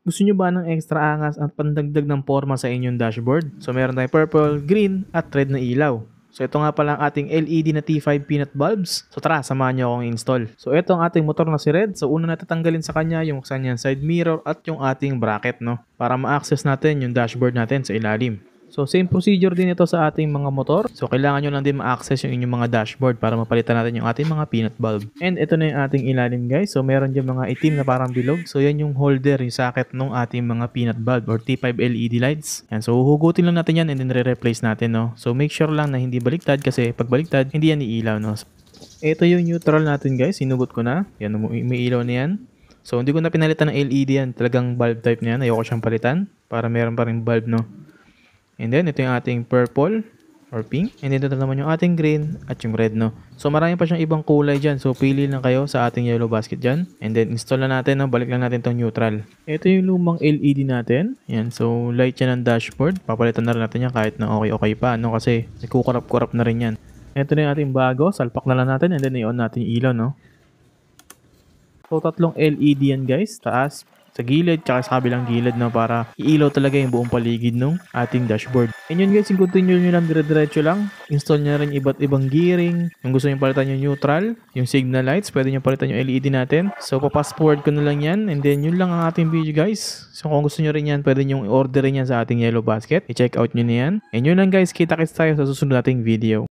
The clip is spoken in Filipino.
Gusto nyo ba ng extra angas at pandagdag ng forma sa inyong dashboard? So meron tayong purple, green at red na ilaw. So ito nga pala ang ating LED na T5 peanut bulbs. So tara, samahan nyo akong install. So ito ang ating motor na si Red. So una na tatanggalin sa kanya yung kanyang side mirror at yung ating bracket, no, para ma-access natin yung dashboard natin sa ilalim. So same procedure din ito sa ating mga motor. So kailangan nyo lang din ma-access yung inyong mga dashboard para mapalitan natin yung ating mga peanut bulb. And ito na yung ating ilalim, guys. So meron dyan mga itim na parang bilog. So yan yung holder, yung socket ng ating mga peanut bulb or T5 LED lights. Yan. So huhugutin lang natin yan and then re-replace natin, no. So make sure lang na hindi baliktad kasi pag baliktad, hindi yan iilaw, no. Ito yung neutral natin, guys. Sinugot ko na. Yan, may ilaw na yan. So hindi ko na pinalitan ng LED yan. Talagang bulb type na yan. Ayoko siyang palitan para meron pa rin bulb, no. And then, ito yung ating purple or pink. And then, ito naman yung ating green at yung red, no. So, marami pa siyang ibang kulay dyan. So, pili lang kayo sa ating yellow basket dyan. And then, install na natin, no. Balik lang natin itong neutral. Ito yung lumang LED natin. Yan. So, light yan ng dashboard. Papalitan na rin natin yan kahit na okay pa, no. Kasi, kukurap-kurap na rin yan. Ito na yung ating bago. Salpak na lang natin. And then, i-on natin yung ilaw, no. So, tatlong LED yan, guys. Taas, sa gilid, tsaka sa kabilang gilid, no, para iilaw talaga yung buong paligid ng ating dashboard. And yun, guys, yung continue nyo lang, dire-diretso lang. Install nyo rin iba't ibang gearing. Kung gusto nyo palitan yung neutral, yung signal lights, pwede nyo palitan yung LED natin. So, papass forward ko na lang yan. And then, yun lang ang ating video, guys. So, kung gusto nyo rin yan, pwede nyo i-order rin yan sa ating yellow basket. I-check out nyo na yan. And yun lang, guys. Kita-kits tayo sa susunod nating video.